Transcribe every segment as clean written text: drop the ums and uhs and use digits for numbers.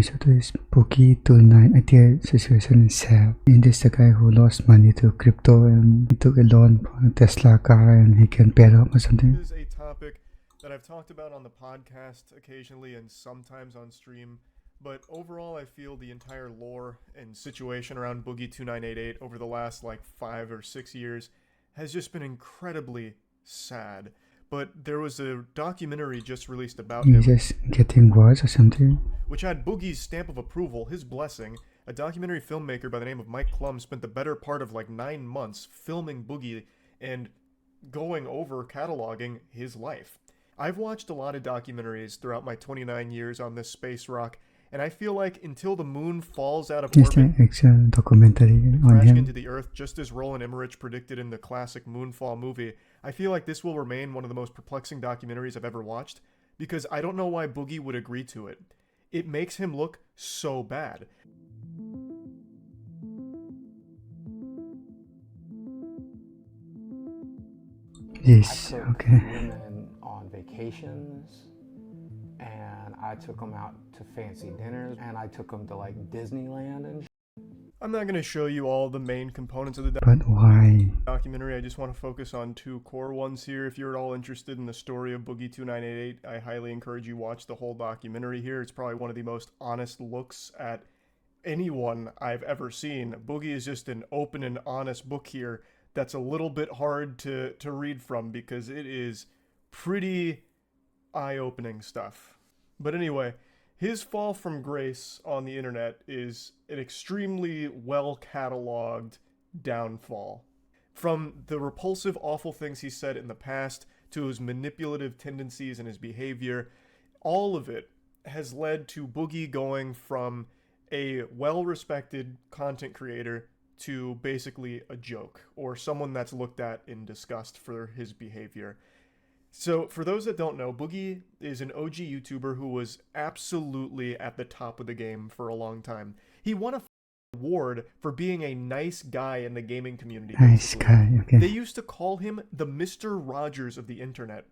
So this Boogie2988 situation is sad. In this, the guy who lost money to crypto and he took a loan for a Tesla car and he can pay it up or something. This is a topic that I've talked about on the podcast occasionally and sometimes on stream, but overall I feel the entire lore and situation around Boogie2988 over the last like 5 or 6 years has just been incredibly sad. But there was a documentary just released about him. He's just getting worse or something. Which had Boogie's stamp of approval, his blessing. A documentary filmmaker by the name of Mike Klum spent the better part of like 9 months filming Boogie and going over cataloging his life. I've watched a lot of documentaries throughout my 29 years on this space rock, and I feel like until the moon falls out of orbit, crashing into the Earth, just as Roland Emmerich predicted in the classic Moonfall movie, I feel like this will remain one of the most perplexing documentaries I've ever watched, because I don't know why Boogie would agree to it. It makes him look so bad. Yes, I took okay. women on vacations, and I took them out to fancy dinners, and I took them to like Disneyland and I'm not going to show you all the main components of the But why? documentary. I just want to focus on 2 core ones here. If you're at all interested in the story of Boogie2988, I highly encourage you watch the whole documentary here. It's probably one of the most honest looks at anyone I've ever seen. Boogie is just an open and honest book here that's a little bit hard to read from because it is pretty eye-opening stuff. But anyway, his fall from grace on the internet is an extremely well-cataloged downfall. From the repulsive, awful things he said in the past to his manipulative tendencies and his behavior, all of it has led to Boogie going from a well-respected content creator to basically a joke, or someone that's looked at in disgust for his behavior. So, for those that don't know, Boogie is an OG YouTuber who was absolutely at the top of the game for a long time. He won a award for being a nice guy in the gaming community. Nice guy, okay. They used to call him the Mr. Rogers of the internet.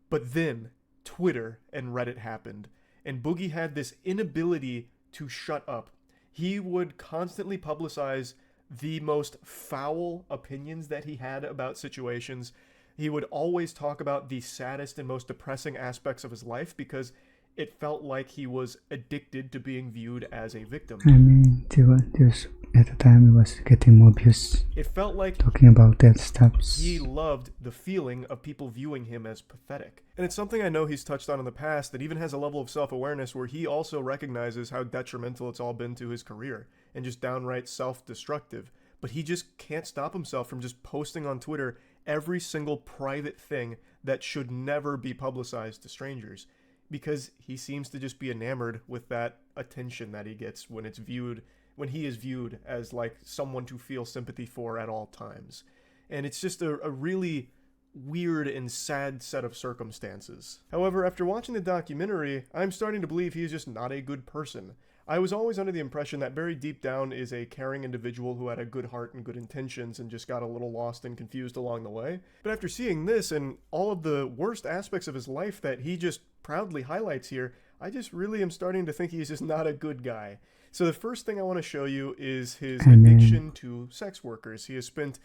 But then, Twitter and Reddit happened, and Boogie had this inability to shut up. He would constantly publicize the most foul opinions that he had about situations. He would always talk about the saddest and most depressing aspects of his life because it felt like he was addicted to being viewed as a victim. I mean, just at the time it was getting more abuse. It felt like Talking about that stuff. he loved the feeling of people viewing him as pathetic. And it's something I know he's touched on in the past that even has a level of self-awareness where he also recognizes how detrimental it's all been to his career and just downright self-destructive. But he just can't stop himself from just posting on Twitter every single private thing that should never be publicized to strangers, because he seems to just be enamored with that attention that he gets when he is viewed as like someone to feel sympathy for at all times. And it's just a really weird and sad set of circumstances. However, after watching the documentary, I'm starting to believe he is just not a good person. I was always under the impression that buried deep down is a caring individual who had a good heart and good intentions and just got a little lost and confused along the way. But after seeing this and all of the worst aspects of his life that he just proudly highlights here, I just really am starting to think he's just not a good guy. So the first thing I want to show you is his addiction to sex workers. He has spent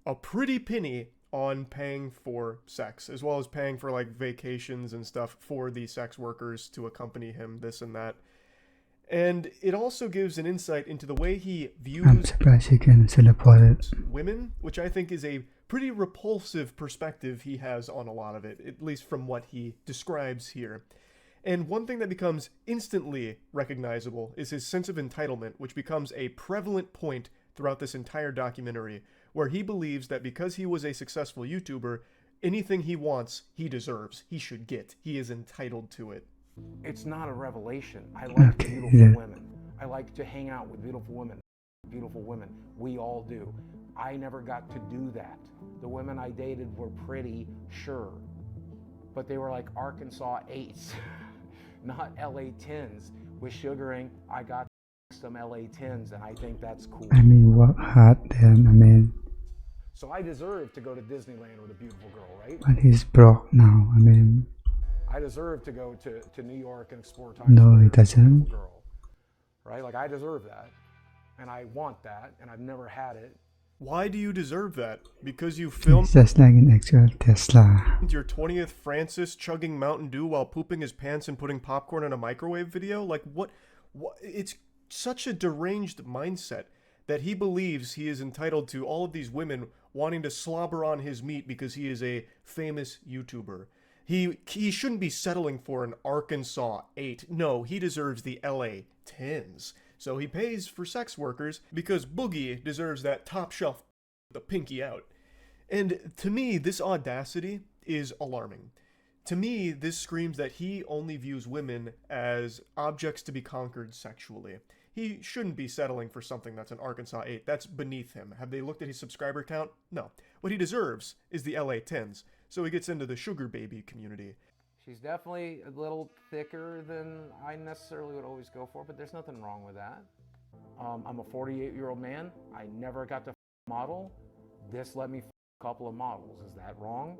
a pretty penny on paying for sex, as well as paying for like vacations and stuff for the sex workers to accompany him, this and that. And it also gives an insight into the way he views I'm surprised he can still afford it. women, which I think is a pretty repulsive perspective he has on a lot of it, at least from what he describes here. And one thing that becomes instantly recognizable is his sense of entitlement, which becomes a prevalent point throughout this entire documentary, where he believes that because he was a successful YouTuber, anything he wants, he deserves, he should get, he is entitled to it. it's not a revelation. I like beautiful women. I like to hang out with beautiful women. Beautiful women. We all do. I never got to do that. The women I dated were pretty, sure, but they were like Arkansas 8s, not LA 10s. With sugaring, I got some LA 10s, and I think that's cool. I mean, work hard then, I mean. So I deserve to go to Disneyland with a beautiful girl, right? But he's broke now, I mean. I deserve to go to New York and explore Times No, Square he with a doesn't. beautiful girl. right? Like, I deserve that, and I want that, and I've never had it. Why do you deserve that? Because you filmed It's just like an actual Tesla. your 20th Francis chugging Mountain Dew while pooping his pants and putting popcorn in a microwave video? Like, what? It's such a deranged mindset that he believes he is entitled to all of these women wanting to slobber on his meat because he is a famous YouTuber. He shouldn't be settling for an Arkansas 8. No, he deserves the LA 10s. So he pays for sex workers because Boogie deserves that top shelf the pinky out. And to me, this audacity is alarming. To me, this screams that he only views women as objects to be conquered sexually. He shouldn't be settling for something that's an Arkansas 8. That's beneath him. Have they looked at his subscriber count? No. What he deserves is the LA 10s. So he gets into the sugar baby community. She's definitely a little thicker than I necessarily would always go for, but there's nothing wrong with that. I'm a 48-year-old man. I never got to model. This let me a couple of models. Is that wrong?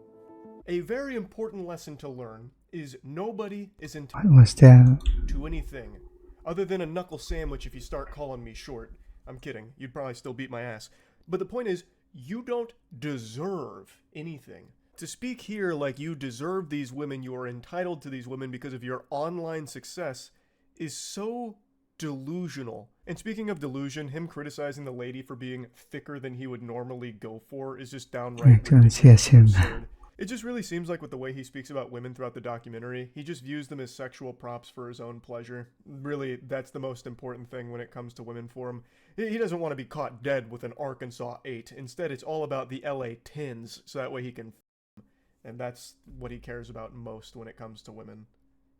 A very important lesson to learn is nobody is What entitled was that? to anything other than a knuckle sandwich if you start calling me short. I'm kidding. You'd probably still beat my ass. But the point is, you don't deserve anything. To speak here like you deserve these women, you are entitled to these women because of your online success, is so delusional. And speaking of delusion, him criticizing the lady for being thicker than he would normally go for is just downright Actually, yes, him. absurd. It just really seems like with the way he speaks about women throughout the documentary, he just views them as sexual props for his own pleasure. Really, that's the most important thing when it comes to women for him. He doesn't want to be caught dead with an Arkansas 8. Instead, it's all about the LA 10s, so that way he can and that's what he cares about most when it comes to women.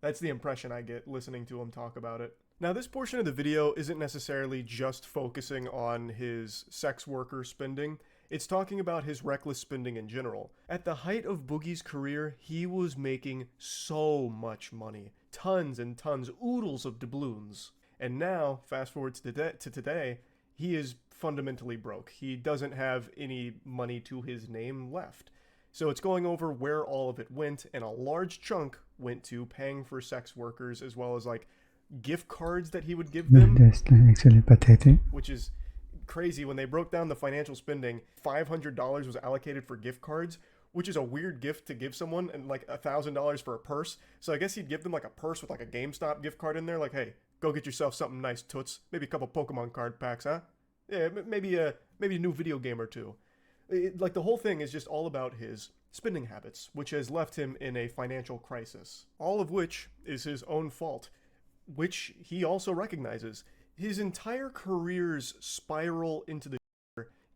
That's the impression I get listening to him talk about it. Now, this portion of the video isn't necessarily just focusing on his sex worker spending. It's talking about his reckless spending in general. At the height of Boogie's career, he was making so much money. Tons and tons, oodles of doubloons. And now, fast forward to today, he is fundamentally broke. He doesn't have any money to his name left. So it's going over where all of it went, and a large chunk went to paying for sex workers, as well as like gift cards that he would give them. That's actually pathetic. Which is crazy. When they broke down the financial spending, $500 was allocated for gift cards, which is a weird gift to give someone, and like $1,000 for a purse. So I guess he'd give them like a purse with like a GameStop gift card in there, like, hey, go get yourself something nice, toots. Maybe a couple Pokemon card packs, huh? Yeah, maybe a new video game or two. Like the whole thing is just all about his spending habits, which has left him in a financial crisis. All of which is his own fault, which he also recognizes. His entire career's spiral into the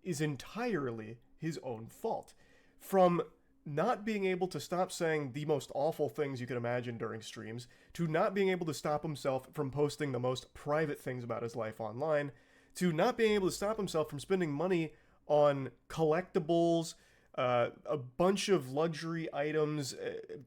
is entirely his own fault. From not being able to stop saying the most awful things you could imagine during streams, to not being able to stop himself from posting the most private things about his life online, to not being able to stop himself from spending money on collectibles, a bunch of luxury items,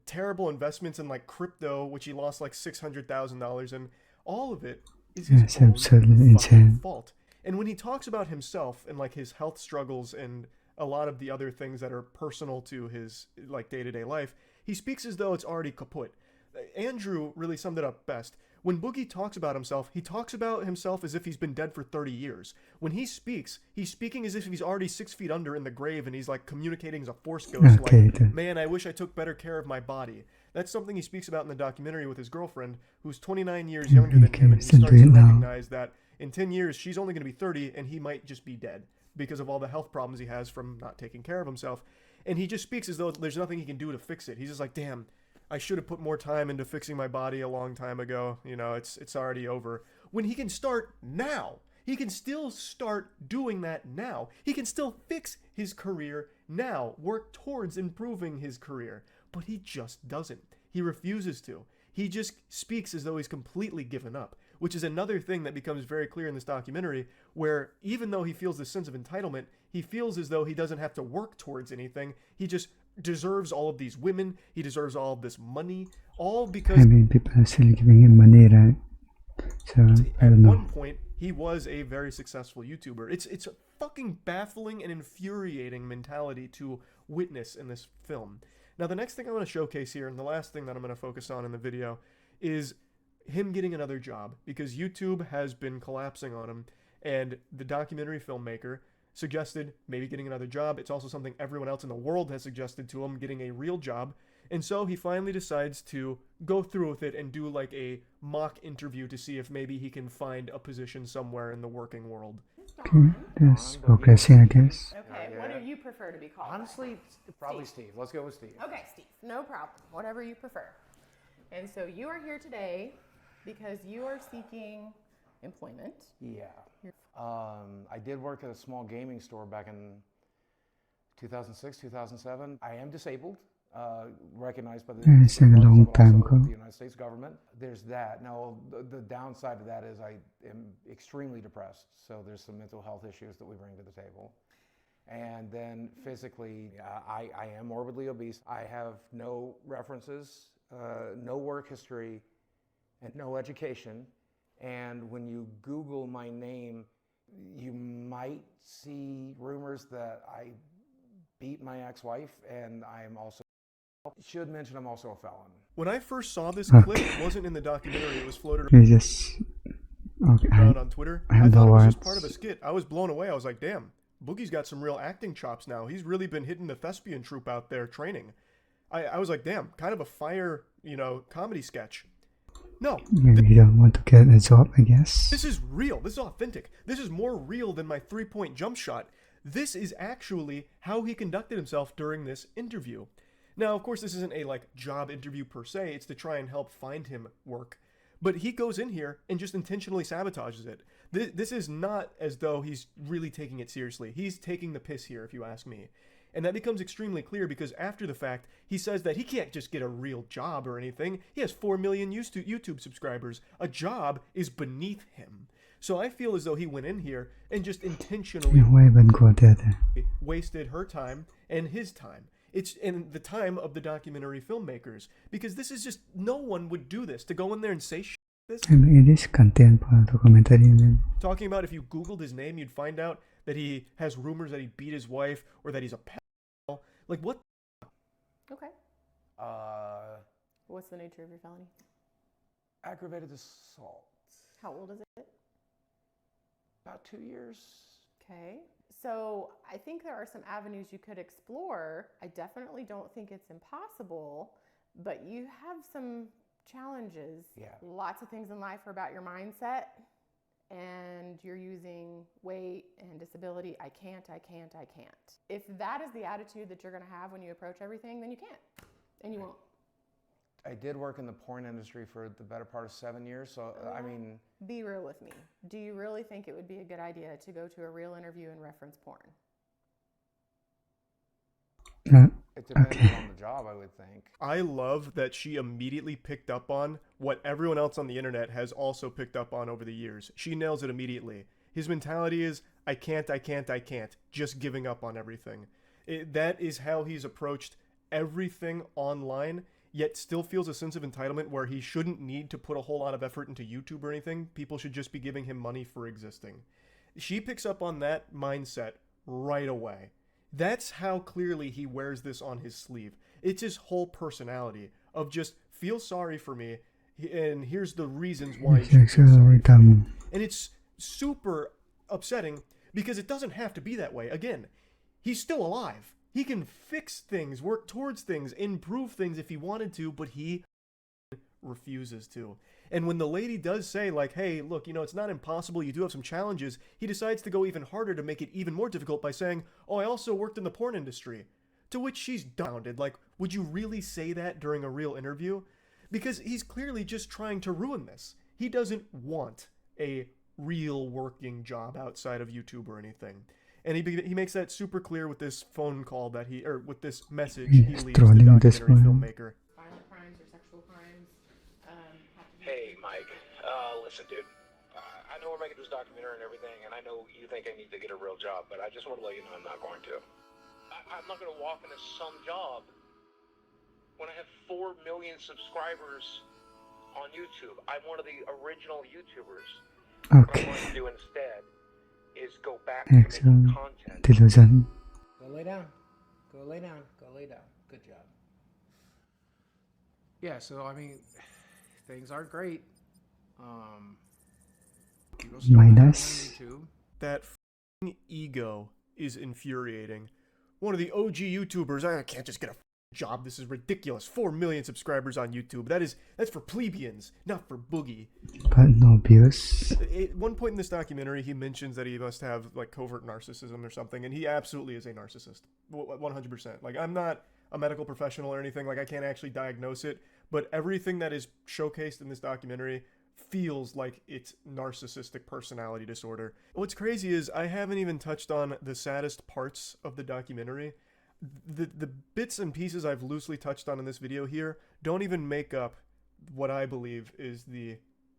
terrible investments in like crypto, which he lost like $600,000 in. All of it is his own absolutely insane fault. And when he talks about himself and like his health struggles and a lot of the other things that are personal to his like day-to-day life, he speaks as though it's already kaput. Andrew really summed it up best. When Boogie talks about himself, he talks about himself as if he's been dead for 30 years. When he speaks, he's speaking as if he's already 6 feet under in the grave, and he's like communicating as a force ghost, like, man, I wish I took better care of my body. That's something he speaks about in the documentary with his girlfriend, who's 29 years younger than him, and he starts to recognize that in 10 years, she's only going to be 30, and he might just be dead because of all the health problems he has from not taking care of himself. And he just speaks as though there's nothing he can do to fix it. He's just like, damn, I should have put more time into fixing my body a long time ago. You know, it's already over. When he can start now. He can still start doing that now. He can still fix his career now, work towards improving his career. But he just doesn't. He refuses to. He just speaks as though he's completely given up, which is another thing that becomes very clear in this documentary, where even though he feels this sense of entitlement, he feels as though he doesn't have to work towards anything. He just deserves all of these women. He deserves all of this money, all because I mean, people are still giving him money, right? So I don't know. At one point, he was a very successful YouTuber. It's a fucking baffling and infuriating mentality to witness in this film. Now, the next thing I want to showcase here, and the last thing that I'm going to focus on in the video, is him getting another job because YouTube has been collapsing on him, and the documentary filmmaker suggested maybe getting another job. It's also something everyone else in the world has suggested to him, getting a real job. And so he finally decides to go through with it and do like a mock interview to see if maybe he can find a position somewhere in the working world. Okay, that's progressing, I guess. Okay, what do you prefer to be called? Honestly, probably Steve. Let's go with Steve. Okay, Steve, no problem. Whatever you prefer. And so you are here today because you are seeking employment. Yeah. I did work at a small gaming store back in 2006, 2007. I am disabled, recognized by the, It's a long time ago. the United States government. There's that. Now, the downside of that is I am extremely depressed. So there's some mental health issues that we bring to the table. And then physically, I am morbidly obese. I have no references, no work history, and no education. And when you Google my name, you might see rumors that I beat my ex-wife, and I'm also, should mention I'm also a felon. When I first saw this clip, it wasn't in the documentary, it was floated You just around on Twitter. I have thought no it was words. just part of a skit. I was blown away. I was like, damn, Boogie's got some real acting chops now. He's really been hitting the thespian troupe out there training. I was like, damn, kind of a fire, comedy sketch. No, Maybe you don't want to get a job, I guess. this is real. This is authentic. This is more real than my 3-point jump shot. This is actually how he conducted himself during this interview. Now, of course, this isn't a job interview per se. It's to try and help find him work. But he goes in here and just intentionally sabotages it. This is not as though he's really taking it seriously. He's taking the piss here, if you ask me. And that becomes extremely clear because after the fact, he says that he can't just get a real job or anything. He has 4 million YouTube subscribers. A job is beneath him. So I feel as though he went in here and just intentionally Why even go there then? wasted her time and his time. It's in the time of the documentary filmmakers. Because this is just, no one would do this, to go in there and say shit like this. I mean, it is content para documentary then. Talking about if you Googled his name, you'd find out that he has rumors that he beat his wife or that he's a pedophile. Like, what? Okay. What's the nature of your felony? Aggravated assault. How old is it? About 2 years. Okay. So I think there are some avenues you could explore. I definitely don't think it's impossible, but you have some challenges. Yeah. Lots of things in life are about your mindset, and you're using weight and disability. I can't. If that is the attitude that you're going to have when you approach everything, then you can't, and you won't. I did work in the porn industry for the better part of 7 years, so I mean... Be real with me. Do you really think it would be a good idea to go to a real interview and reference porn? It depends on the job, I would think. I love that she immediately picked up on what everyone else on the internet has also picked up on over the years. She nails it immediately. His mentality is, I can't, just giving up on everything. That is how he's approached everything online, yet still feels a sense of entitlement where he shouldn't need to put a whole lot of effort into YouTube or anything. People should just be giving him money for existing. She picks up on that mindset right away. That's how clearly he wears this on his sleeve. It's his whole personality of just feel sorry for me, and here's the reasons why you should feel sorry for me. And it's super upsetting because it doesn't have to be that way. Again, he's still alive. He can fix things, work towards things, improve things if he wanted to, but he refuses to. And when the lady does say, like, hey, look, it's not impossible, you do have some challenges, he decides to go even harder to make it even more difficult by saying, oh, I also worked in the porn industry. To which she's dumbfounded. Like, would you really say that during a real interview? Because he's clearly just trying to ruin this. He doesn't want a real working job outside of YouTube or anything. And he makes that super clear with this phone call that with this message he leaves the documentary filmmaker. Violent crimes or sexual crimes have to be... Hey, Mike. Listen, dude. I know we're making this documentary and everything, and I know you think I need to get a real job, but I just want to let you know I'm not going to. I'm not going to walk into some job when I have 4 million subscribers on YouTube. I'm one of the original YouTubers. What I'm going to do instead is go back to making content. Delusion. Go lay down. Go lay down. Go lay down. Good job. Yeah, so I mean, things aren't great. People still have it on Minus. YouTube. That f***ing ego is infuriating. One of the OG YouTubers, I can't just get a job. This is ridiculous. 4 million subscribers on YouTube. That's for plebeians, not for Boogie. But no views. At one point in this documentary, he mentions that he must have like covert narcissism or something, and he absolutely is a narcissist, 100%. Like, I'm not a medical professional or anything. Like, I can't actually diagnose it, but everything that is showcased in this documentary feels like it's narcissistic personality disorder. What's crazy is I haven't even touched on the saddest parts of the documentary. The bits and pieces I've loosely touched on in this video here don't even make up what I believe is the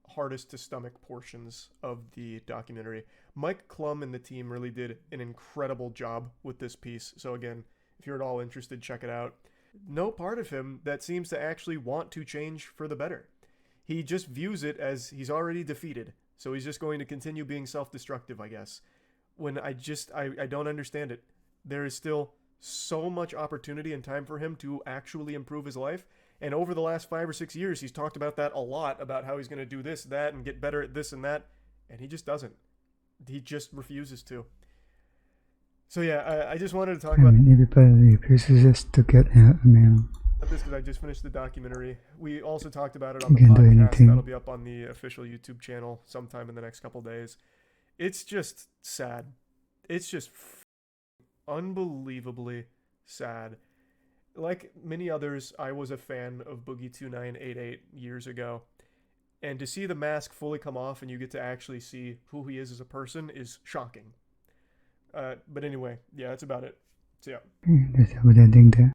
hardest to stomach portions of the documentary. Mike Klum and the team really did an incredible job with this piece. So again, if you're at all interested, check it out. No part of him that seems to actually want to change for the better. He just views it as he's already defeated, so he's just going to continue being self-destructive, I guess. When I don't understand it. There is still so much opportunity and time for him to actually improve his life, and over the last 5 or 6 years, he's talked about that a lot, about how he's going to do this, that, and get better at this and that, and he just doesn't. He just refuses to. So yeah, I just wanted to talk about... Everybody refuses to get help, man. this because I just finished the documentary. We also talked about it on the You can do podcast. anything. That'll be up on the official YouTube channel sometime in the next couple days. It's just sad. It's just unbelievably sad. Like many others, I was a fan of Boogie2988 years ago. And to see the mask fully come off and you get to actually see who he is as a person is shocking. But anyway, yeah, that's about it. So yeah. That's how we're ending there.